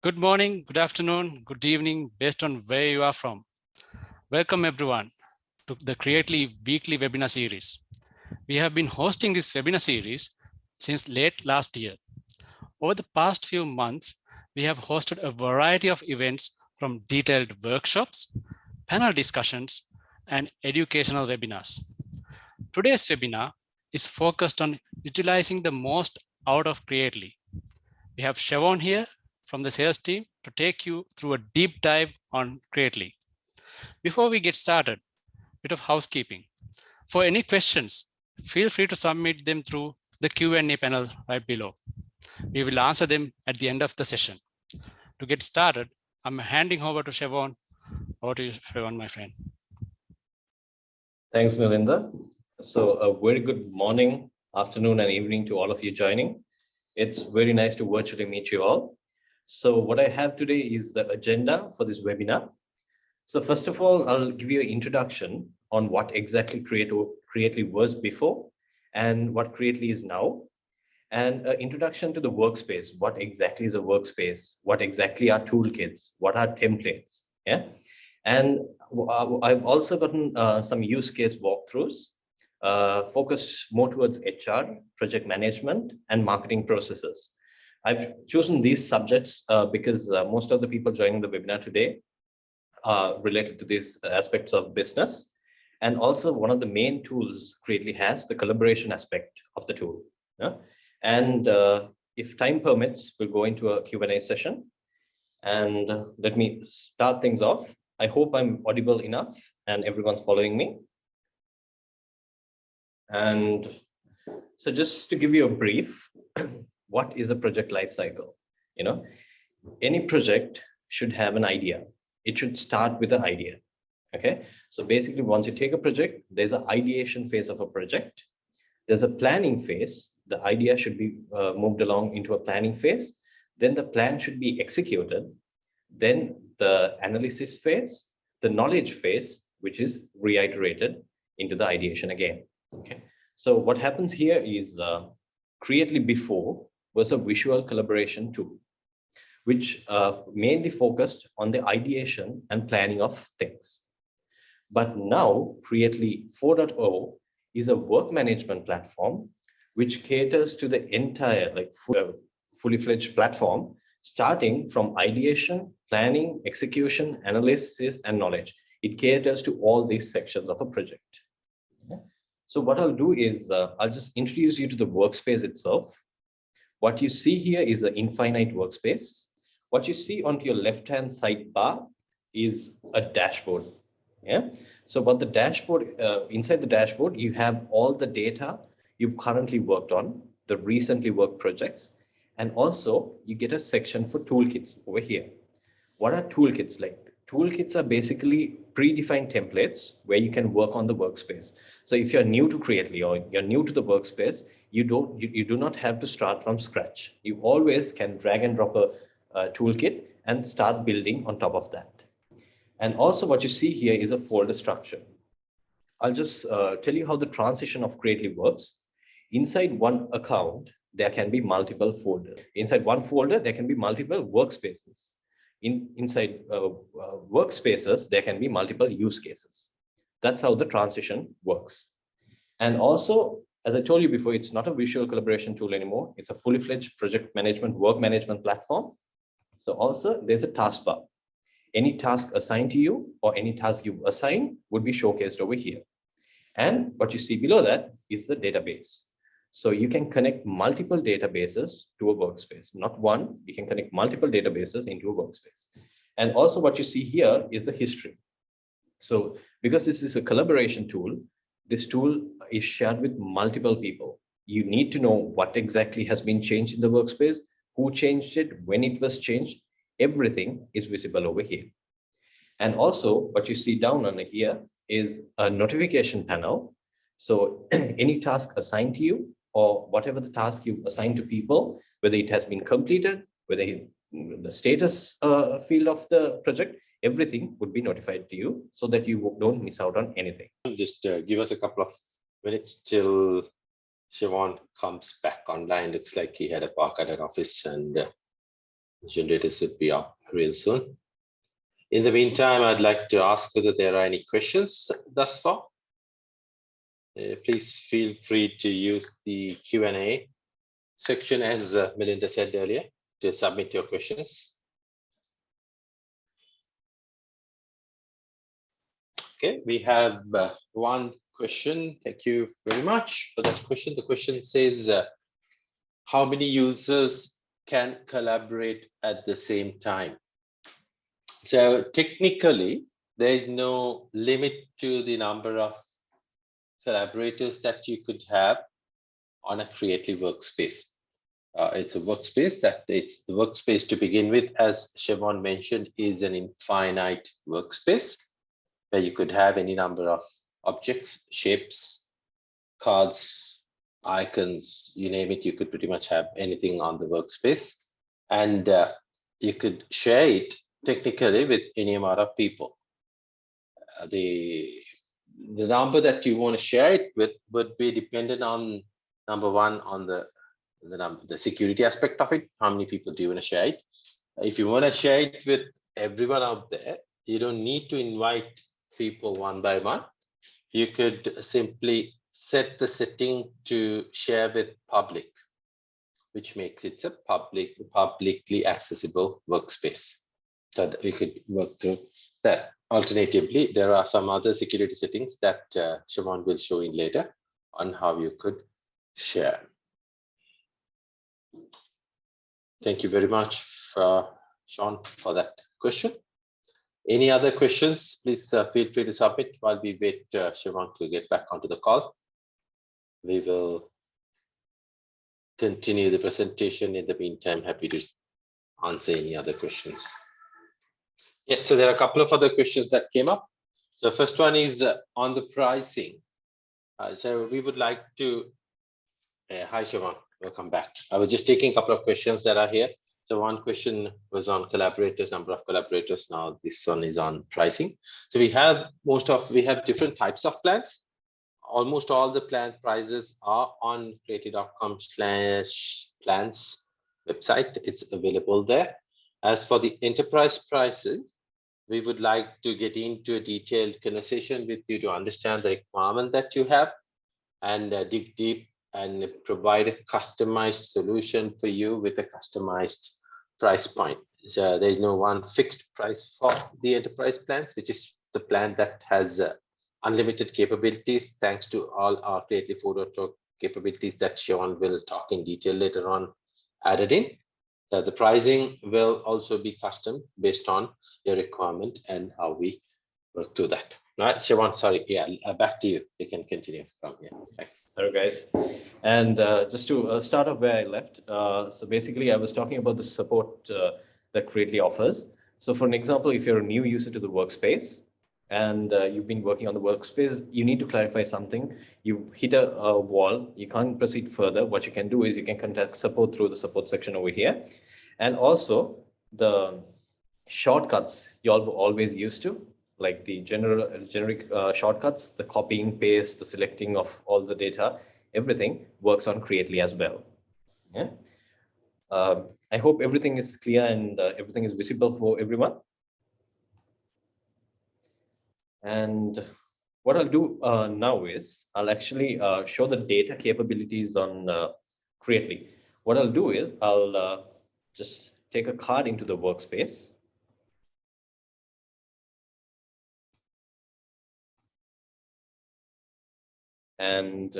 Good morning, good afternoon, good evening, based on where you are from. Welcome everyone to the Creately Weekly Webinar Series. We have been hosting this webinar series since late last year. Over the past few months, we have hosted a variety of events from detailed workshops, panel discussions, and educational webinars. Today's webinar is focused on utilizing the most out of Creately. We have Siobhan here from the sales team to take you through a deep dive on Creately. Before we get started, a bit of housekeeping. For any questions, feel free to submit them through the Q&A panel right below. We will answer them at the end of the session. To get started, I'm handing over to Siobhan. Over to you, Siobhan, my friend. Thanks, Melinda. So a very good morning, afternoon, and evening to all of you joining. It's very nice to virtually meet you all. So what I have today is the agenda for this webinar. So first of all, I'll give you an introduction on what exactly Creately was before and what Creately is now, and an introduction to the workspace. What exactly is a workspace? What exactly are toolkits? What are templates? Yeah. And I've also gotten some use case walkthroughs focused more towards HR, project management, and marketing processes. I've chosen these subjects because most of the people joining the webinar today are related to these aspects of business. And also one of the main tools Creately has, the collaboration aspect of the tool. Yeah? And if time permits, we'll go into a Q&A session. And let me start things off. I hope I'm audible enough and everyone's following me. And so just to give you a brief, what is a project lifecycle? You know, any project should have an idea. It should start with an idea. Okay, so basically once you take a project, there's an ideation phase of a project. There's a planning phase. The idea should be moved along into a planning phase. Then the plan should be executed. Then the analysis phase, the knowledge phase, which is reiterated into the ideation again. Okay, so what happens here is Creately before was a visual collaboration tool, which mainly focused on the ideation and planning of things. But now Creately 4.0 is a work management platform which caters to the entire fully fledged platform, starting from ideation, planning, execution, analysis, and knowledge. It caters to all these sections of a project. Okay. So what I'll do is I'll just introduce you to the workspace itself. What you see here is an infinite workspace. What you see on your left-hand side bar is a dashboard. Yeah. So what the dashboard, inside the dashboard, you have all the data you've currently worked on, the recently worked projects, and also you get a section for toolkits over here. What are toolkits like? Toolkits are basically predefined templates where you can work on the workspace. So if you're new to Creately or you're new to the workspace, you do not have to start from scratch. You always can drag and drop a toolkit and start building on top of that. And also what you see here is a folder structure. I'll just tell you how the transition of Creately works. Inside one account, there can be multiple folders. Inside one folder, there can be multiple workspaces. Inside workspaces, there can be multiple use cases. That's how the transition works. And also, as I told you before, it's not a visual collaboration tool anymore. It's a fully fledged project management, work management platform. So also there's a taskbar. Any task assigned to you or any task you assign would be showcased over here. And what you see below that is the database. So you can connect multiple databases to a workspace, not one, you can connect multiple databases into a workspace. And also what you see here is the history. So because this is a collaboration tool, this tool is shared with multiple people. You need to know what exactly has been changed in the workspace, who changed it, when it was changed. Everything is visible over here. And also what you see down on here is a notification panel. So any task assigned to you or whatever the task you assign to people, whether it has been completed, whether the status field of the project, everything would be notified to you so that you don't miss out on anything. Just give us a couple of minutes till Siobhan comes back online. Looks like he had a park at an office and Generators would be up real soon. In the meantime, I'd like to ask whether there are any questions thus far. Please feel free to use the Q&A section, as Melinda said earlier, to submit your questions. Okay, we have one question. Thank you very much for that question. The question says, how many users can collaborate at the same time? So technically, there is no limit to the number of collaborators that you could have on a creative workspace. It's a workspace it's the workspace to begin with, as Siobhan mentioned, is an infinite workspace where you could have any number of objects, shapes, cards, icons, you name it, you could pretty much have anything on the workspace. And you could share it technically with any amount of people. The number that you want to share it with would be dependent on, number one, on the security aspect of it. How many people do you want to share it? If you want to share it with everyone out there, you don't need to invite people one by one. You could simply set the setting to share with public, which makes it a publicly accessible workspace. So that we could work through that. Alternatively, there are some other security settings that Siobhan will show in later on how you could share. Thank you very much, Sean, for that question. Any other questions? Please feel free to submit while we wait Siobhan to get back onto the call. We will continue the presentation. In the meantime, happy to answer any other questions. Yeah, so there are a couple of other questions that came up. So first one is on the pricing. So we would like to, hi Siobhan, welcome back. I was just taking a couple of questions that are here. So one question was on collaborators, number of collaborators. Now this one is on pricing. So we have different types of plans. Almost all the plan prices are on creative.com/plans website. It's available there. As for the enterprise pricing, we would like to get into a detailed conversation with you to understand the requirement that you have and dig deep and provide a customized solution for you with a customized price point. So there's no one fixed price for the enterprise plans, which is the plan that has unlimited capabilities thanks to all our Creative 4.0 capabilities that Siobhan will talk in detail later on added in. The pricing will also be custom based on your requirement and how we work through that. All right, Siobhan, sorry, yeah, back to you. You can continue from here. Thanks. Hello, guys. And just to start off where I left, so basically I was talking about the support that Creately offers. So for an example, if you're a new user to the workspace and you've been working on the workspace, you need to clarify something. You hit a wall, you can't proceed further. What you can do is you can contact support through the support section over here. And also the shortcuts you all were always used to, like the generic shortcuts, the copying, paste, the selecting of all the data, everything works on Creately as well. Yeah. I hope everything is clear and everything is visible for everyone. And what I'll do now is I'll actually show the data capabilities on Creately. What I'll do is I'll just take a card into the workspace. And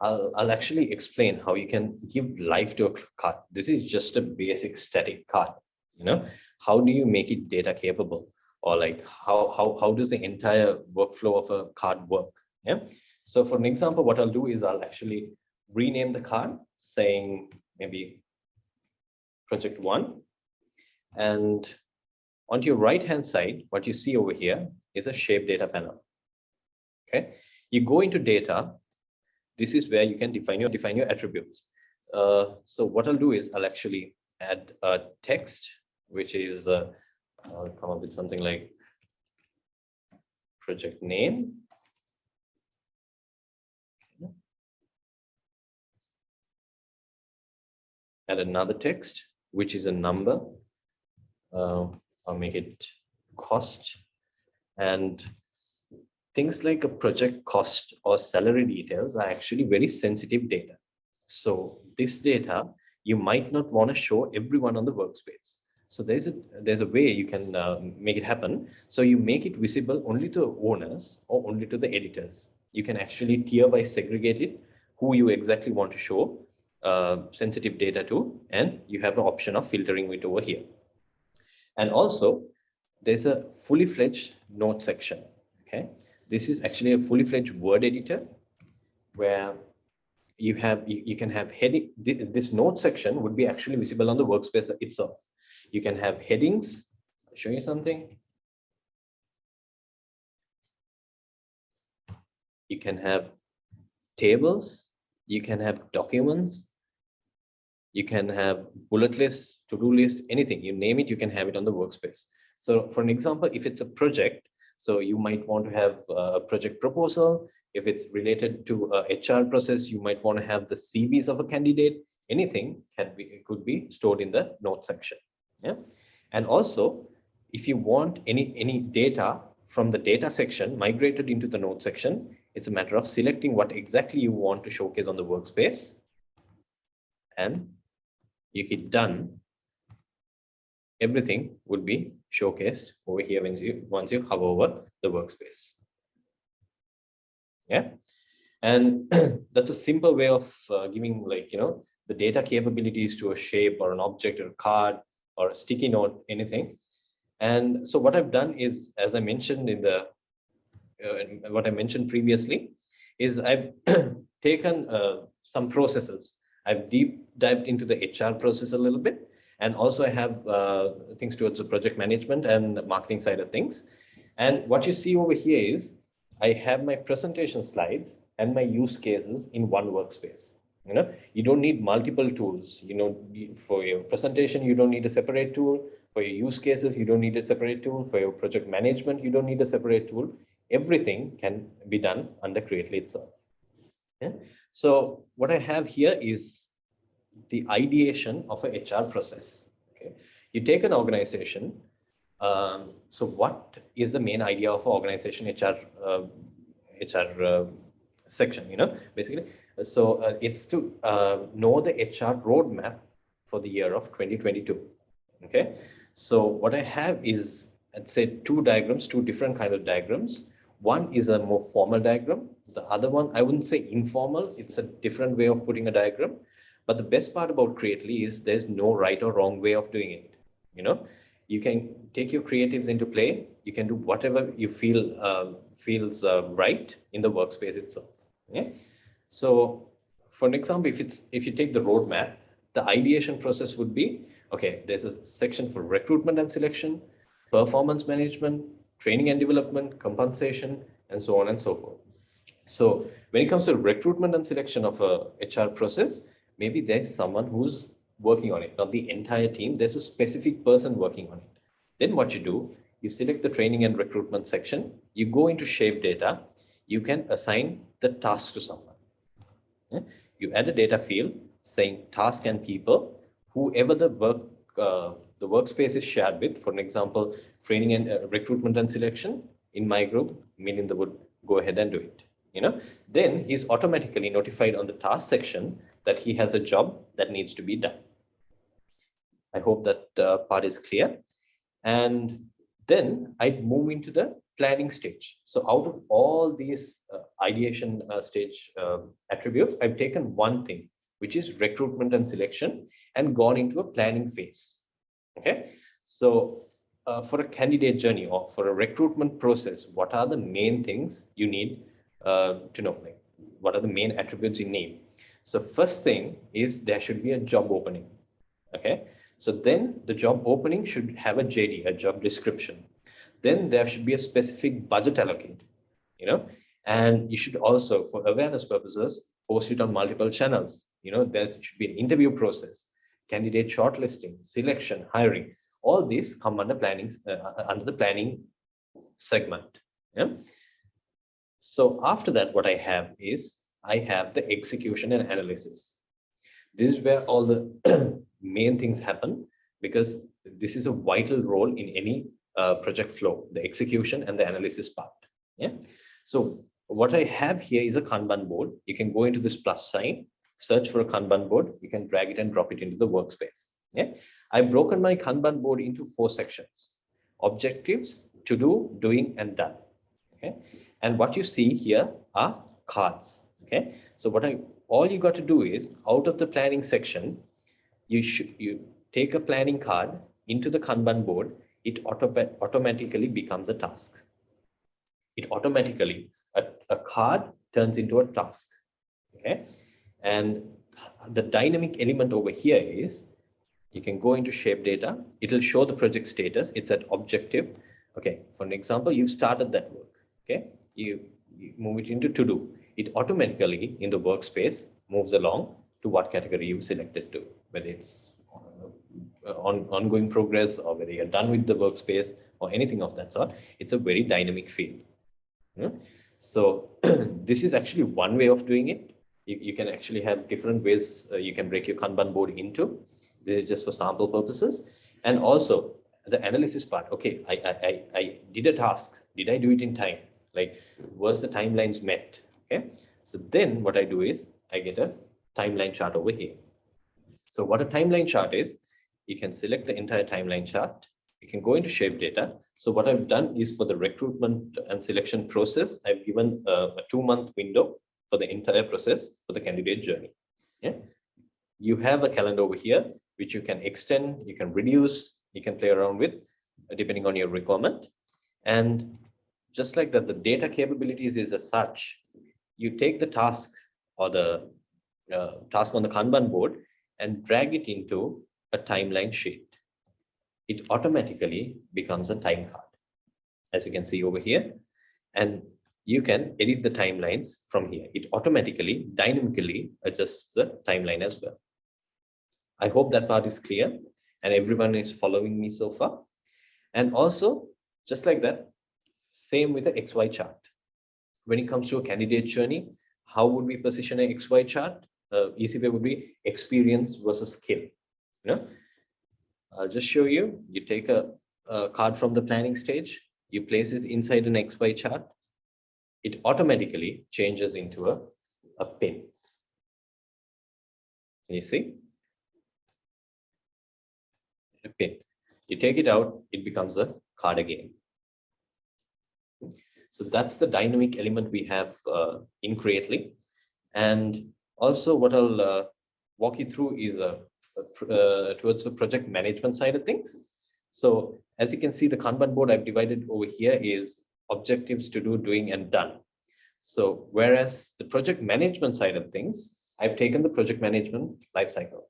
I'll actually explain how you can give life to a card. This is just a basic static card. You know, how do you make it data capable? Or like how does the entire workflow of a card work? Yeah. So for an example, what I'll do is I'll actually rename the card, saying maybe project 1. And on your right hand side, what you see over here is a shape data panel. Okay. You go into data. This is where you can define your attributes. So what I'll do is I'll actually add a text, which is I'll come up with something like project name. Add another text, which is a number. I'll make it cost, and things like a project cost or salary details are actually very sensitive data. So this data, you might not want to show everyone on the workspace. So there's a way you can make it happen. So you make it visible only to owners or only to the editors. You can actually tier by segregate it, who you exactly want to show sensitive data to, and you have the option of filtering it over here. And also, there's a fully fledged note section. Okay, this is actually a fully fledged word editor where you can have heading. This note section would be actually visible on the workspace itself. You can have headings. I'll show you something. You can have tables. You can have documents. You can have bullet list, to-do list, anything. You name it, you can have it on the workspace. So for an example, if it's a project, so you might want to have a project proposal. If it's related to a HR process, you might want to have the CVs of a candidate. Anything could be stored in the notes section. Yeah. And also, if you want any data from the data section migrated into the notes section, it's a matter of selecting what exactly you want to showcase on the workspace, and you hit done. Everything would be showcased over here once you hover over the workspace. Yeah, and that's a simple way of giving, like, the data capabilities to a shape or an object or a card or a sticky note, anything. And so what I've done is, as I mentioned in the what I mentioned previously, is I've taken some processes. I've deep dived into the HR process a little bit, and also I have things towards the project management and marketing side of things. And what you see over here is I have my presentation slides and my use cases in one workspace. You don't need multiple tools. For your presentation, you don't need a separate tool. For your use cases, you don't need a separate tool. For your project management, you don't need a separate tool. Everything can be done under Creately itself. Yeah? So what I have here is the ideation of a HR process. Okay, you take an organization. So what is the main idea of an organization HR section? Basically, so it's to know the HR roadmap for the year of 2022. Okay, so what I have is, let's say, two different kinds of diagrams. One is a more formal diagram. The other one, I wouldn't say informal. It's a different way of putting a diagram. But the best part about Creately is there's no right or wrong way of doing it. You can take your creatives into play. You can do whatever you feel feels right in the workspace itself. Yeah. So, for an example, if you take the roadmap, the ideation process would be, okay, there's a section for recruitment and selection, performance management, training and development, compensation, and so on and so forth. So when it comes to recruitment and selection of a HR process, maybe there's someone who's working on it, not the entire team. There's a specific person working on it. Then what you do, you select the training and recruitment section, you go into shape data, you can assign the task to someone. Yeah? You add a data field saying task and people, whoever the workspace is shared with. For an example, training and recruitment and selection, in my group, Melinda would go ahead and do it. Then he's automatically notified on the task section that he has a job that needs to be done. I hope that part is clear. And then I'd move into the planning stage. So out of all these ideation stage attributes, I've taken one thing, which is recruitment and selection, and gone into a planning phase. Okay, so for a candidate journey or for a recruitment process, what are the main things you need to know? Like, what are the main attributes you need? So first thing is there should be a job opening. Okay, so then the job opening should have a JD, a job description. Then there should be a specific budget allocated, and you should also, for awareness purposes, post it on multiple channels. There should be an interview process, candidate shortlisting, selection, hiring. All these come under planning, under the planning segment. Yeah. So after that, what I have is I have the execution and analysis. This is where all the main things happen, because this is a vital role in any project flow, the execution and the analysis part. Yeah. So what I have here is a Kanban board. You can go into this plus sign, search for a Kanban board. You can drag it and drop it into the workspace. Yeah. I've broken my Kanban board into 4 sections: objectives, to do, doing, and done. Okay. And what you see here are cards. Okay. So all you got to do is, out of the planning section, you take a planning card into the Kanban board. It automatically becomes a task. It automatically, a card turns into a task. Okay. And the dynamic element over here is, you can go into shape data. It'll show the project status. It's at objective. Okay. For an example, you've started that work. Okay. You move it into to do. It automatically in the workspace moves along to what category you've selected to, whether it's ongoing progress or whether you're done with the workspace or anything of that sort. It's a very dynamic field. Yeah? So this is actually one way of doing it. You can actually have different ways you can break your Kanban board into. This is just for sample purposes. And also the analysis part. Okay, I did a task. Did I do it in time? Like, was the timelines met? Okay. So then what I do is I get a timeline chart over here. So what a timeline chart is, you can select the entire timeline chart. You can go into shape data. So what I've done is, for the recruitment and selection process, I've given a 2-month window for the entire process for the candidate journey. Yeah. You have a calendar over here, which you can extend, you can reduce, you can play around with, depending on your requirement. And just like that, the data capabilities is as such. You take the task or the task on the Kanban board and drag it into a timeline sheet. It automatically becomes a time card, as you can see over here. And you can edit the timelines from here. It automatically, dynamically adjusts the timeline as well. I hope that part is clear and everyone is following me so far. And also, just like that, same with the XY chart. When it comes to a candidate journey, how would we position an XY chart? Easy way would be experience versus skill. You know, I'll just show you. You take a card from the planning stage, you place it inside an XY chart. It automatically changes into a pin. Can you see? A pin. You take it out, it becomes a card again. So that's the dynamic element we have in Creately. And also what I'll walk you through is towards the project management side of things. So as you can see, the Kanban board I've divided over here is objectives, to do, doing, and done. So whereas the project management side of things, I've taken the project management lifecycle.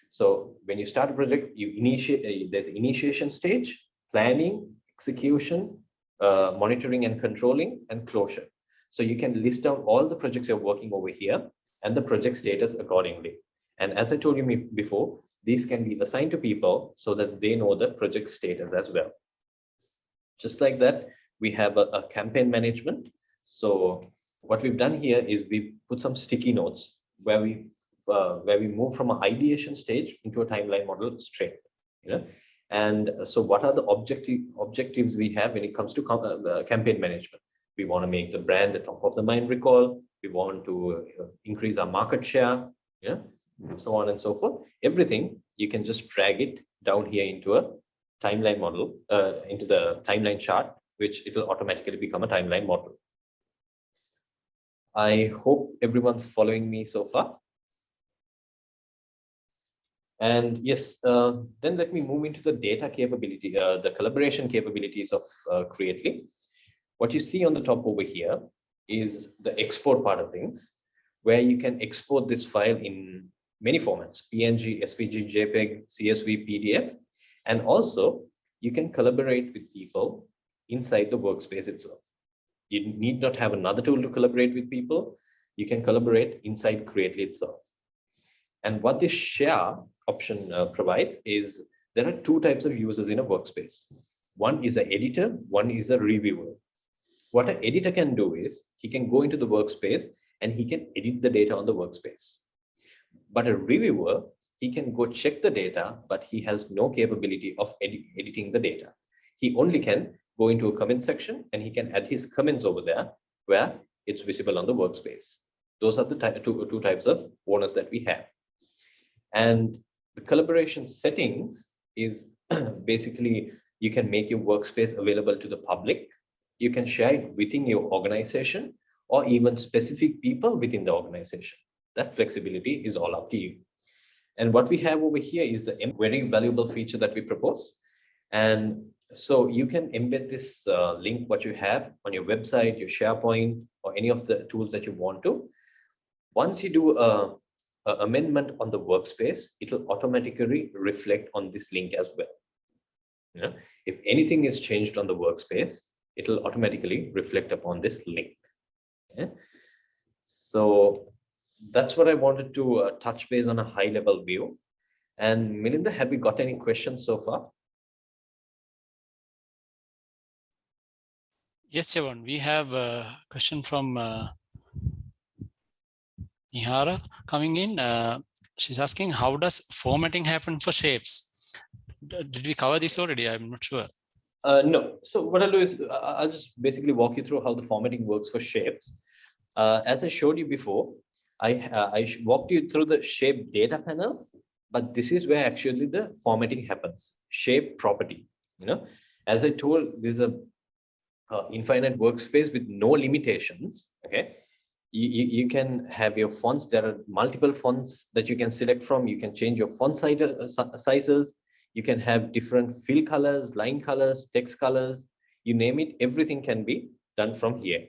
So when you start a project, you initiate, there's initiation stage, planning, execution, monitoring and controlling, and closure. So you can list down all the projects you're working over here and the project status accordingly. And as I told you before, these can be assigned to people so that they know the project status as well. Just like that, we have a campaign management. So what we've done here is we put some sticky notes where we move from an ideation stage into a timeline model straight. You know? And so what are the objectives we have when it comes to campaign management? We want to make the brand the top of the mind recall. We want to increase our market share, yeah, so on and so forth. Everything, you can just drag it down here into a timeline model, into the timeline chart, which it will automatically become a timeline model. I hope everyone's following me so far. And yes, then let me move into the data capability, the collaboration capabilities of Creately. What you see on the top over here is the export part of things, where you can export this file in many formats: PNG, SVG, JPEG, CSV, PDF, and also you can collaborate with people inside the workspace itself. You need not have another tool to collaborate with people. You can collaborate inside Creately itself. And what this share option provides is, there are 2 types of users in a workspace. One is an editor, one is a reviewer. What an editor can do is, he can go into the workspace and he can edit the data on the workspace. But a reviewer, he can go check the data, but he has no capability of editing the data. He only can go into a comment section and he can add his comments over there where it's visible on the workspace. Those are the two types of owners that we have. And the collaboration settings is basically you can make your workspace available to the public. You can share it within your organization or even specific people within the organization. That flexibility is all up to you. And what we have over here is the very valuable feature that we propose. And so you can embed this link, what you have on your website, your SharePoint, or any of the tools that you want to. Once you do a amendment on the workspace, it will automatically reflect on this link as well. You know, if anything is changed on the workspace, it will automatically reflect upon this link. Okay? So that's what I wanted to touch base on a high level view. And Melinda, have you got any questions so far? Yes, Siobhan, we have a question from Nihara coming in. She's asking, how does formatting happen for shapes? Did we cover this already? I'm not sure. No. So what I'll do is I'll just basically walk you through how the formatting works for shapes. As I showed you before, I walked you through the shape data panel, but this is where actually the formatting happens. Shape property. You know, as I told, this is a infinite workspace with no limitations. Okay. You can have your fonts. There are multiple fonts that you can select from. You can change your font sizes. You can have different fill colors, line colors, text colors, you name it. Everything can be done from here.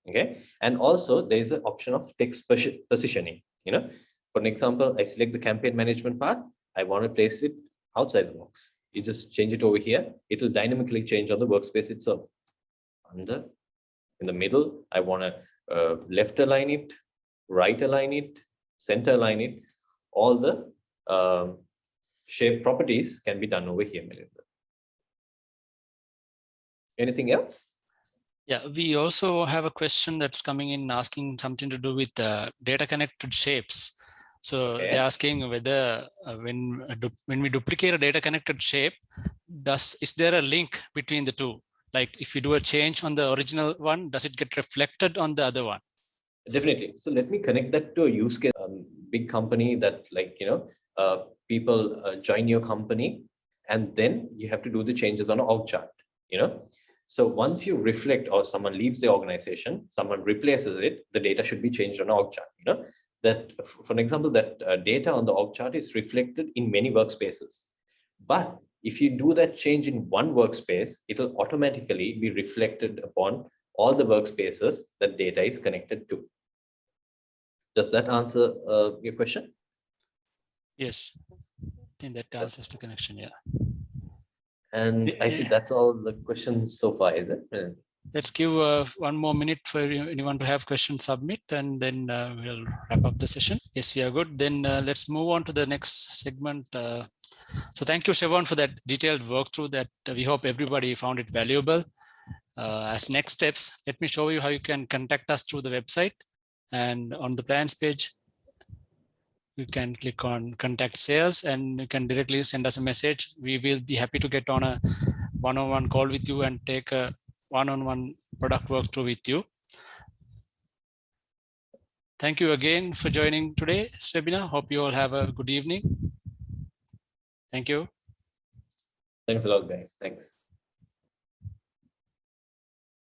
Okay. And also there is an option of text positioning. You know, for an example, I select the campaign management part. I want to place it outside the box. You just change it over here. It will dynamically change on the workspace itself. Under, in the middle, I want to left align it, right align it, center align it. All the shape properties can be done over here, Melinda. Anything else? Yeah, we also have a question that's coming in asking something to do with data connected shapes. So Okay. they're asking whether when we duplicate a data connected shape, is there a link between the two? Like if you do a change on the original one, does it get reflected on the other one? Definitely. So let me connect that to a use case. Big company that, like, you know, people join your company and then you have to do the changes on an org chart, you know. So once you reflect or someone leaves the organization, someone replaces it, the data should be changed on an org chart, you know. That, for an example, that data on the org chart is reflected in many workspaces. But if you do that change in one workspace, it will automatically be reflected upon all the workspaces that data is connected to. Does that answer your question? Yes, I think that answers the connection, yeah. And I see that's all the questions so far, is it? Let's give one more minute for anyone to have questions submit, and then we'll wrap up the session. Yes, we are good. Then let's move on to the next segment. So thank you, Siobhan, for that detailed walkthrough that we hope everybody found it valuable. As next steps, let me show you how you can contact us through the website. And on the plans page, you can click on contact sales and you can directly send us a message. We will be happy to get on a one-on-one call with you and take a one-on-one product walkthrough with you. Thank you again for joining today's webinar. Hope you all have a good evening. Thank you. Thanks a lot, guys. Thanks.